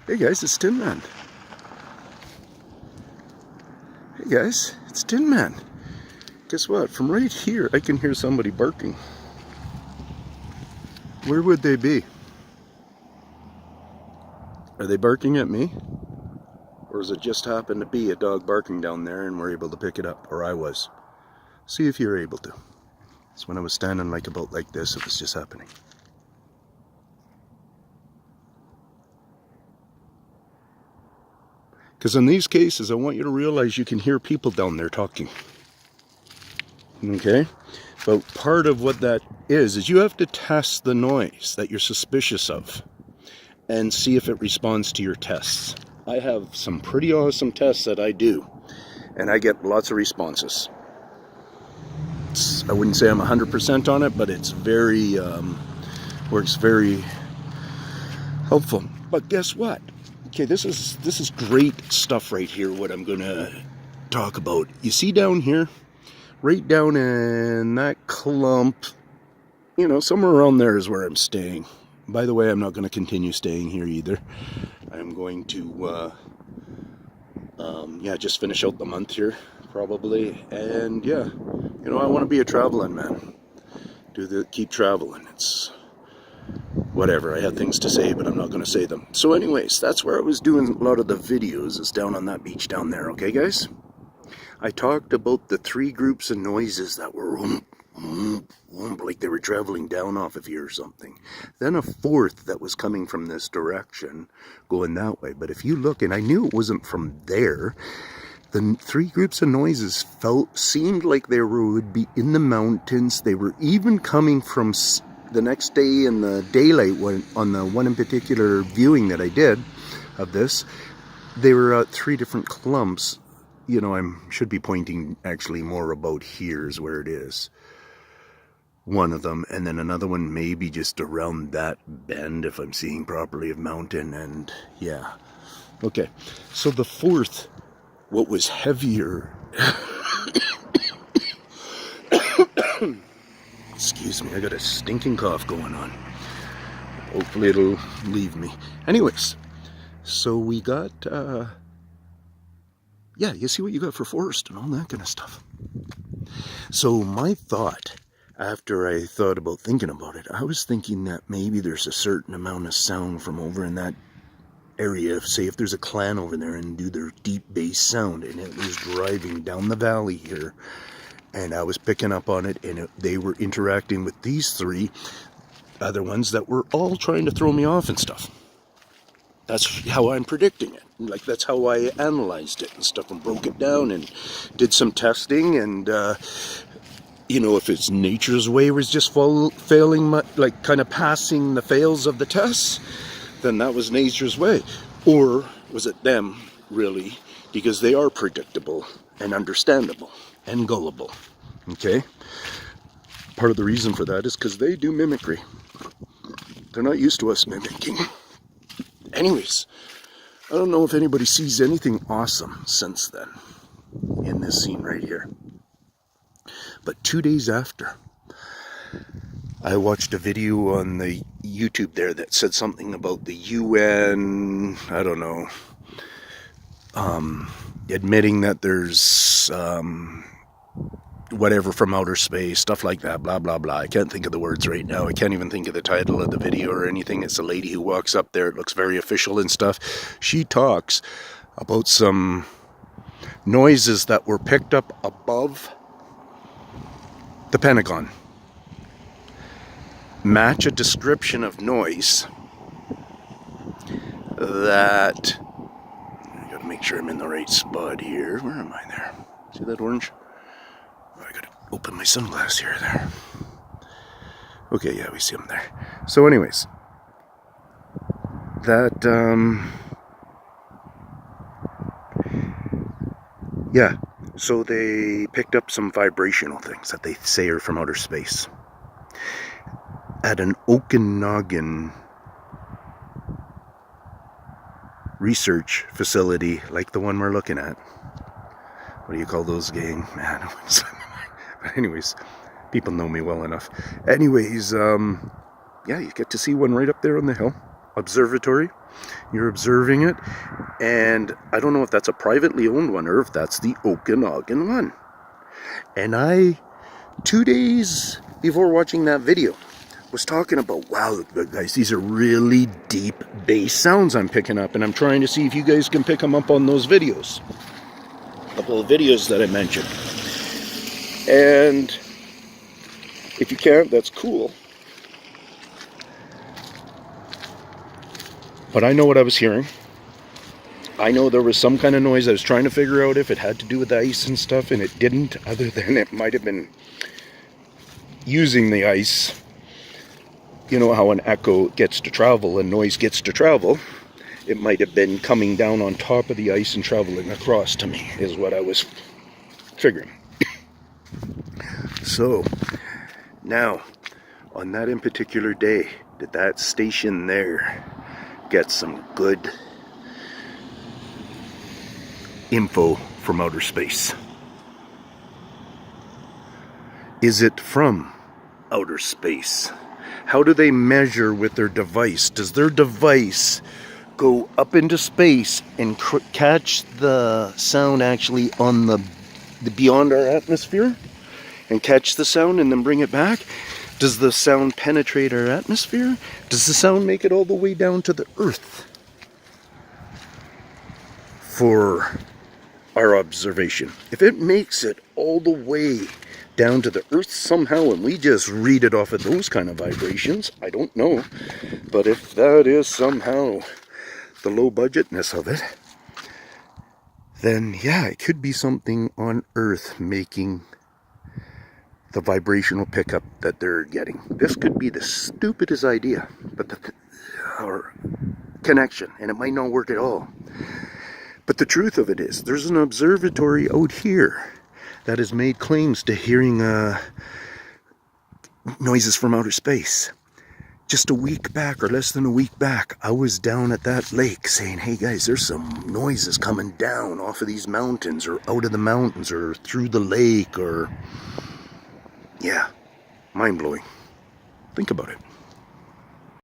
Hey guys, it's Tin Man. Hey guys, it's Tin Man. Guess what? From right here, I can hear somebody barking. Where would they be? Are they barking at me? Or does it just happen to be a dog barking down there and we're able to pick it up? Or I was. See if you're able to. It's when I was standing about like this, it was just happening. Because in these cases, I want you to realize you can hear people down there talking. Okay? But part of what that is you have to test the noise that you're suspicious of and see if it responds to your tests. I have some pretty awesome tests that I do, and I get lots of responses. I wouldn't say I'm 100% on it, but it's very, works very helpful. But guess what? Okay, this is great stuff right here, what I'm going to talk about. You see down here? Right down in that clump, somewhere around there is where I'm staying. By the way, I'm not going to continue staying here either. I'm going to, just finish out the month here, probably. And yeah, I want to be a traveling man. Keep traveling. It's whatever. I had things to say, but I'm not going to say them. So anyways, that's where I was doing a lot of the videos, is down on that beach down there. Okay, guys? I talked about the 3 groups of noises that were like they were traveling down off of here or something. Then a 4th that was coming from this direction, going that way. But if you look, and I knew it wasn't from there, the 3 groups of noises seemed like they would be in the mountains. They were even coming from the next day in the daylight, on the one in particular viewing that I did of this. They were 3 different clumps. I should be pointing actually more about here is where it is. One of them, and then another one maybe just around that bend, if I'm seeing properly, of mountain, and yeah. Okay, so the 4th, what was heavier... Excuse me, I got a stinking cough going on. Hopefully it'll leave me. Anyways, so we got... yeah, you see what you got for forest and all that kind of stuff. So my thought, after I thought about thinking about it, I was thinking that maybe there's a certain amount of sound from over in that area. Say if there's a clan over there and do their deep bass sound, and it was driving down the valley here, and I was picking up on it, and they were interacting with these 3 other ones that were all trying to throw me off and stuff. That's how I'm predicting it. That's how I analyzed it and stuff, and broke it down and did some testing. And, if it's nature's way was just failing, kind of passing the fails of the tests, then that was nature's way. Or was it them, really? Because they are predictable and understandable and gullible. Okay? Part of the reason for that is because they do mimicry. They're not used to us mimicking. Anyways, I don't know if anybody sees anything awesome since then in this scene right here. But 2 days after, I watched a video on the YouTube there that said something about the UN, I don't know, admitting that there's whatever from outer space, stuff like that, blah, blah, blah. I can't think of the words right now. I can't even think of the title of the video or anything. It's a lady who walks up there. It looks very official and stuff. She talks about some noises that were picked up above the Pentagon. Match a description of noise that... I gotta make sure I'm in the right spot here. Where am I there? See that orange? I gotta open my sunglasses here there. Okay, yeah, we see them there. So anyways, that, yeah, so they picked up some vibrational things that they say are from outer space at an Okanagan research facility like the one we're looking at. What do you call those, gang? Man, but anyways, people know me well enough. Anyways, yeah, you get to see one right up there on the hill. observatory. You're observing it, and I don't know if that's a privately owned one or if that's the Okanagan one. And I, 2 days before watching that video, was talking about, wow, guys, these are really deep bass sounds I'm picking up, and I'm trying to see if you guys can pick them up on those videos. A couple of videos that I mentioned. And if you can't, that's cool. But I know what I was hearing. I know there was some kind of noise. I was trying to figure out if it had to do with the ice and stuff, and it didn't, other than it might have been using the ice. You know how an echo gets to travel and noise gets to travel. It might have been coming down on top of the ice and traveling across to me, is what I was figuring. So, now, on that in particular day, did that station there get some good info from outer space? Is it from outer space? How do they measure with their device? Does their device go up into space and catch the sound actually on the beyond our atmosphere and catch the sound and then bring it back? Does the sound penetrate our atmosphere? Does the sound make it all the way down to the earth for our observation? If it makes it all the way down to the earth somehow and we just read it off of those kind of vibrations, I don't know. But if that is somehow the low budgetness of it, then yeah, it could be something on earth making the vibrational pickup that they're getting. This could be the stupidest idea, but or connection, and it might not work at all. But the truth of it is, there's an observatory out here that has made claims to hearing noises from outer space. Just a week back, or less than a week back, I was down at that lake saying, hey guys, there's some noises coming down off of these mountains, or out of the mountains, or through the lake, or... yeah, mind-blowing. Think about it.